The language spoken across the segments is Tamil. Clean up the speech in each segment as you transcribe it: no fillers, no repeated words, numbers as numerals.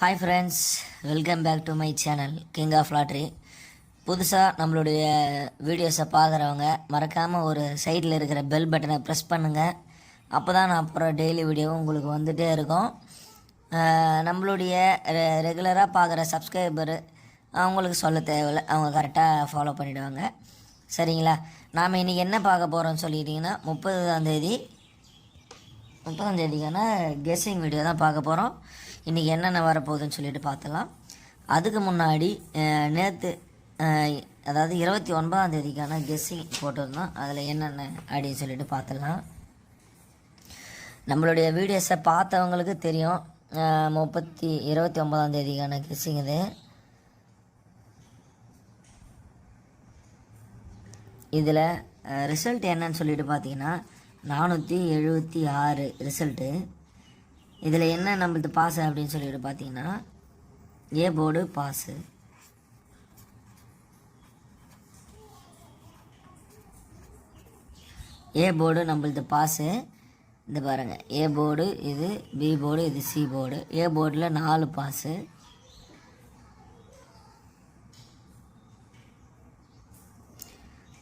Hi friends, welcome back to my channel king of lottery. புதுசாக நம்மளுடைய வீடியோஸை பார்க்குறவங்க மறக்காமல் ஒரு சைடில் இருக்கிற பெல் பட்டனை ப்ரெஸ் பண்ணுங்கள். அப்போ தான் நான் போகிற டெய்லி வீடியோவும் உங்களுக்கு வந்துகிட்டே இருக்கும். நம்மளுடைய ரெகுலராக பார்க்குற சப்ஸ்கிரைபரு அவங்களுக்கு சொல்ல தேவையில்லை, அவங்க கரெக்டாக ஃபாலோ பண்ணிவிடுவாங்க. சரிங்களா? நாம் இன்றைக்கி என்ன பார்க்க போகிறோம்னு சொல்லிட்டிங்கன்னா 30ஆம் தேதிக்கான கெஸ்ஸிங் வீடியோ தான் பார்க்க போகிறோம். இன்றைக்கி என்னென்ன வரப்போகுதுன்னு சொல்லிட்டு பார்த்துலாம். அதுக்கு முன்னாடி நேற்று அதாவது 29ஆம் தேதிக்கான கெஸ்ஸிங் போட்டிருந்தோம். அதில் என்னென்ன அப்படின்னு சொல்லிட்டு பார்த்துலாம். நம்மளுடைய வீடியோஸை பார்த்தவங்களுக்கு தெரியும். 29ஆம் தேதிக்கான கெஸ்ஸிங் இது. இதில் ரிசல்ட் என்னன்னு சொல்லிட்டு பார்த்தீங்கன்னா 476 ரிசல்ட்டு. இதில் என்ன நம்மளுக்கு பாஸு அப்படின்னு சொல்லிட்டு பார்த்தீங்கன்னா A board pass, A board நம்மளுக்கு பாஸு. இது பாருங்கள், ஏ போர்டு இது, பி போர்டு இது, சி போர்டு. ஏ போர்டில் 4 பாஸு,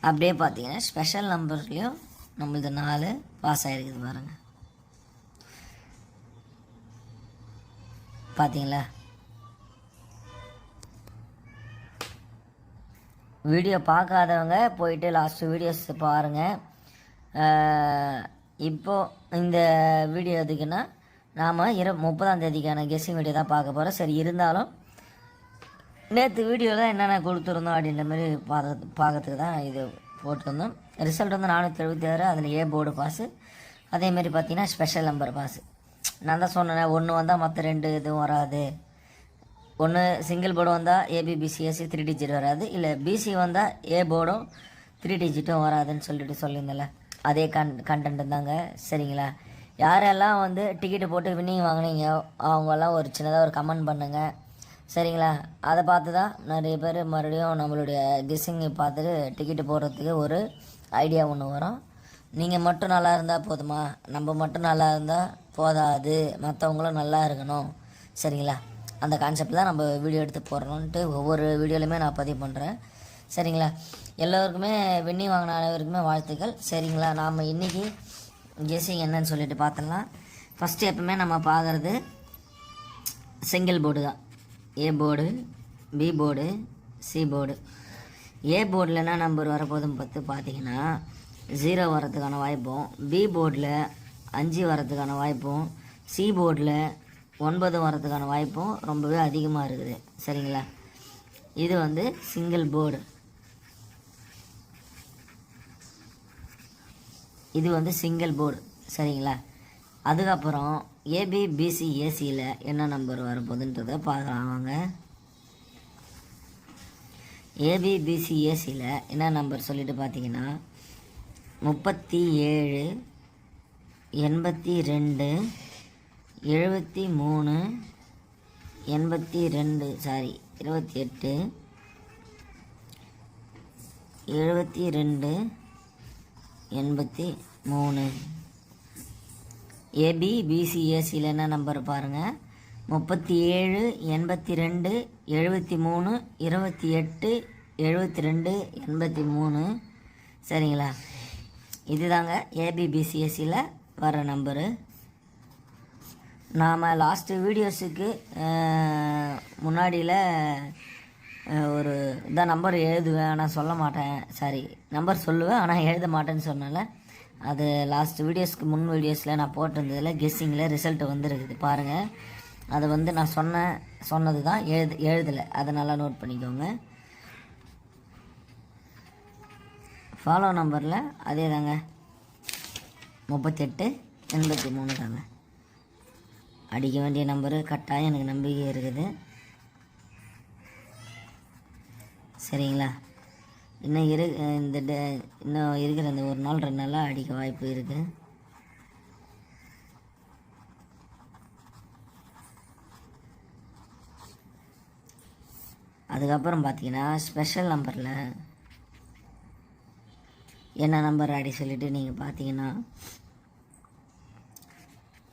அப்படியே பார்த்தீங்கன்னா ஸ்பெஷல் நம்பர்லேயும் நம்மளுக்கு 4 பாஸ் ஆகிருக்குது பாருங்கள். பார்த்தீங்களா? வீடியோ பார்க்காதவங்க போயிட்டு லாஸ்ட்டு வீடியோஸ் பாருங்கள். இப்போது இந்த வீடியோ எதுக்குன்னா நாம் 30ஆம் தேதிக்கான கெஸ்ஸிங் வீடியோ தான் பார்க்க போகிறோம். சரி, இருந்தாலும் நேற்று வீடியோவில் என்னென்ன கொடுத்துருந்தோம் அப்படின்ற மாதிரி பார்க்கறதுக்கு தான் இது போட்டிருந்தோம். ரிசல்ட் வந்து 476, அதில் ஏ போர்டு பாஸு. அதேமாரி பார்த்தீங்கன்னா ஸ்பெஷல் நம்பர் பாஸு. நான் தான் சொன்னேன், ஒன்று வந்தால் மற்ற 2 இதுவும் வராது. ஒன்று சிங்கிள் போர்டு வந்தால் ஏபிபிசிஎஸ்சி 3 டிஜிட் வராது, இல்லை பிசி வந்தால் ஏ போர்டும் 3 டிஜிட்டும் வராதுன்னு சொல்லியிருந்தேன்ல, அதே கண்டென்ட் தாங்க. சரிங்களா? யாரெல்லாம் வந்து டிக்கெட்டு போட்டு வின்னிங் வாங்கினீங்க அவங்கெல்லாம் ஒரு சின்னதாக ஒரு கமெண்ட் பண்ணுங்கள். சரிங்களா? அதை பார்த்து தான் நிறைய பேர் மறுபடியும் நம்மளுடைய கெஸ்ஸிங்கை பார்த்துட்டு டிக்கெட்டு போடுறதுக்கு ஒரு ஐடியா ஒன்று வரும். நீங்கள் மட்டும் நல்லா இருந்தால் போதுமா? நம்ம மட்டும் நல்லா இருந்தால் போதாது, மற்றவங்களும் நல்லா இருக்கணும். சரிங்களா? அந்த கான்செப்ட் தான் நம்ம வீடியோ எடுத்து போடுறோன்ட்டு ஒவ்வொரு வீடியோலையுமே நான் பதிவு பண்ணுறேன். சரிங்களா? எல்லோருக்குமே வின்னிங் வாங்கின அனைவருக்குமே வாழ்த்துக்கள். சரிங்களா? நாம் இன்றைக்கி கெஸ்ஸிங் என்னன்னு சொல்லிட்டு பார்த்துடலாம். ஃபஸ்ட்டு எப்பவுமே நம்ம பார்க்குறது சிங்கிள் போர்டு தான். A board, B board, C board. A போர்டில் என்ன நம்பர் வரப்போகுதுன்னு பார்த்தீங்கன்னா 0 வரத்துக்கான வாய்ப்பும், பி போர்டில் 5 வரத்துக்கான வாய்ப்பும், சி போர்டில் 9 வரத்துக்கான வாய்ப்பும் ரொம்பவே அதிகமாக இருக்குது. சரிங்களா? இது வந்து சிங்கிள் போர்டு. இது வந்து சிங்கிள் போர்டு. சரிங்களா? அதுக்கப்புறம் ஏபி பிசி ஏசியில் என்ன நம்பர் வரப்போகுதுன்றதை பார்க்கலாம் வாங்க. ஏபி பிசி ஏசியில் என்ன நம்பர் சொல்லிட்டு பார்த்தீங்கன்னா 37, 82, 73, 82, 28, 72, 83. ஏபி பிசி ஏசியில் என்ன நம்பர் பாருங்கள், 37, 82, 73, 28, 72, 83. சரிங்களா? இதுதாங்க ஏபிபிசிஎஸ்சியில் வர நம்பரு. நாம் லாஸ்ட்டு வீடியோஸுக்கு முன்னாடியில் ஒரு இதான் நம்பர் எழுதுவேன், ஆனால் சொல்ல மாட்டேன். சாரி, நம்பர் சொல்லுவேன் ஆனால் எழுத மாட்டேன்னு சொன்னால அது லாஸ்ட் வீடியோஸ்க்கு முன் வீடியோஸில் நான் போட்டிருந்ததில் கெஸ்ஸிங்கில் ரிசல்ட் வந்துருக்குது பாருங்கள். அது வந்து நான் சொன்னது தான் எழுதலை, அதை நல்லா நோட் பண்ணிக்கோங்க. ஃபாலோ நம்பரில் அதே தாங்க 38, 83 தாங்க அடிக்க வேண்டிய நம்பரு. கட்டாயம் எனக்கு நம்பிக்கை இருக்குது. சரிங்களா? இன்னும் இன்னும் இருக்கிற இந்த ஒரு நாள் 2 நாளாக அடிக்க வாய்ப்பு இருக்குது. அதுக்கப்புறம் பார்த்தீங்கன்னா ஸ்பெஷல் நம்பரில் என்ன நம்பர் அடி சொல்லிவிட்டு நீங்கள் பார்த்தீங்கன்னா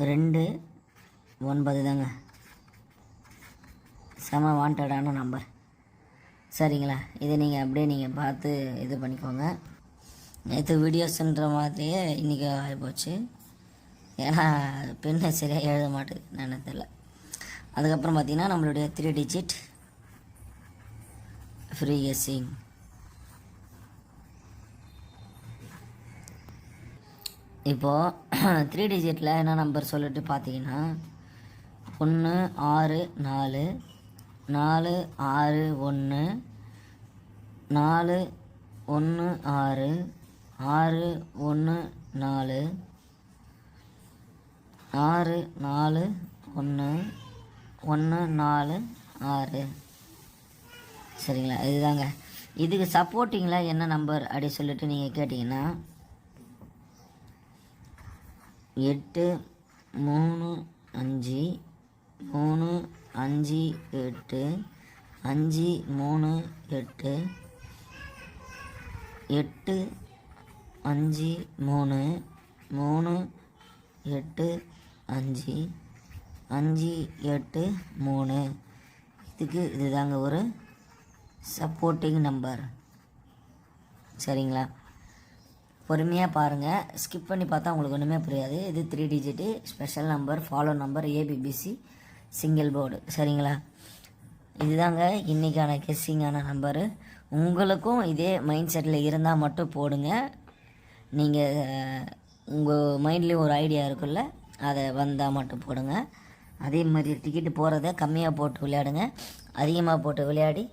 2, 9 தாங்க. செம வாண்டடான நம்பர். சரிங்களா, இதை நீங்கள் அப்படியே நீங்கள் பார்த்து இது பண்ணிக்கோங்க. நேற்று வீடியோஸ்ன்ற மாதிரியே இன்றைக்கி ஆகிப்போச்சு. ஏன்னா பெண்ணை சரியாக எழுத மாட்டேது என்னென்ன தெரியல. அதுக்கப்புறம் பார்த்திங்கன்னா நம்மளுடைய 3 டிஜிட் ஃப்ரீ கெஸ்ஸிங். இப்போது 3 டிஜிட்டில் என்ன நம்பர் சொல்லிட்டு பார்த்தீங்கன்னா 1 6 4 4 6 1 4 1 6 6 1 4 6 4 1 1 4 6. சரிங்களா, இதுதாங்க. இதுக்கு சப்போர்ட்டிங்கில் என்ன நம்பர் அப்படி சொல்லிட்டு நீங்கள் கேட்டிங்கன்னா 8 3 5 3 5 8 5 3 8 8 5 3 3 8 5 5 8 3. இதுதாங்க ஒரு சப்போர்ட்டிங் நம்பர். சரிங்களா, பொறுமையாக பாருங்கள், ஸ்கிப் பண்ணி பார்த்தா உங்களுக்கு ஒன்றுமே புரியாது. இது 3 digit special number, follow number, ABBC single board. சரிங்களா, இதுதாங்க இன்றைக்கான கெஸ்ஸிங்கான நம்பரு. உங்களுக்கும் இதே மைண்ட் செட்டில் இருந்தால் மட்டும் போடுங்க. நீங்கள் உங்கள் மைண்ட்லேயும் ஒரு ஐடியா இருக்குல்ல, அதை வந்தால் மட்டும் போடுங்க. அதே மாதிரி டிக்கெட்டு போகிறத கம்மியாக போட்டு விளையாடுங்க. அதிகமாக போட்டு விளையாடி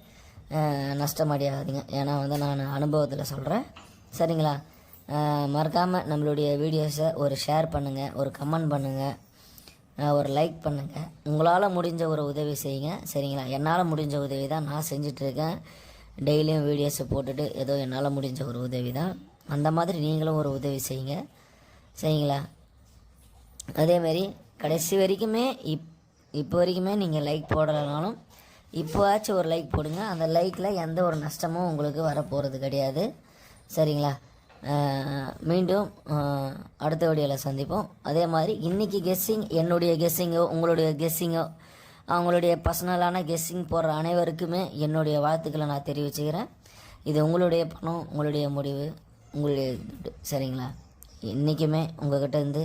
நஷ்டமடையாதீங்க. ஏன்னா நான் அனுபவத்தில் சொல்கிறேன். சரிங்களா, மறக்காமல் நம்மளுடைய வீடியோஸை ஒரு ஷேர் பண்ணுங்கள், ஒரு கமெண்ட் பண்ணுங்கள், ஒரு லைக் பண்ணுங்கள். உங்களால் முடிஞ்ச ஒரு உதவி செய்யுங்க. சரிங்களா, என்னால் முடிஞ்ச உதவி தான் நான் செஞ்சிட்ருக்கேன். டெய்லியும் வீடியோஸை போட்டுட்டு ஏதோ என்னால் முடிஞ்ச ஒரு உதவி தான். அந்த மாதிரி நீங்களும் ஒரு உதவி செய்யுங்க. சரிங்களா, அதேமாரி கடைசி வரைக்குமே இப்போ வரைக்குமே நீங்கள் லைக் போடலைனாலும் இப்போவாச்சும் ஒரு லைக் போடுங்க. அந்த லைக்கில் எந்த ஒரு நஷ்டமும் உங்களுக்கு வரப்போகிறது கிடையாது. சரிங்களா, மீண்டும் அடுத்த வீடியோவில் சந்திப்போம். அதே மாதிரி இன்றைக்கி கெஸ்ஸிங், என்னுடைய கெஸ்ஸிங்கோ உங்களுடைய கெஸ்ஸிங்கோ அவங்களுடைய பர்சனலான கெஸ்ஸிங் போடுற அனைவருக்குமே என்னுடைய வாழ்த்துக்களை நான் தெரிவிச்சுக்கிறேன். இது உங்களுடைய பணம், உங்களுடைய முடிவு, உங்களுடைய துட்டு. சரிங்களா, இன்றைக்குமே உங்கள்கிட்ட இருந்து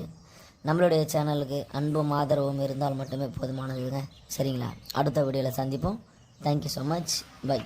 நம்மளுடைய சேனலுக்கு அன்பும் ஆதரவும் இருந்தால் மட்டுமே போதுமானதுங்க. சரிங்களா, அடுத்த வீடியோவில் சந்திப்போம். Thank you so much. பை.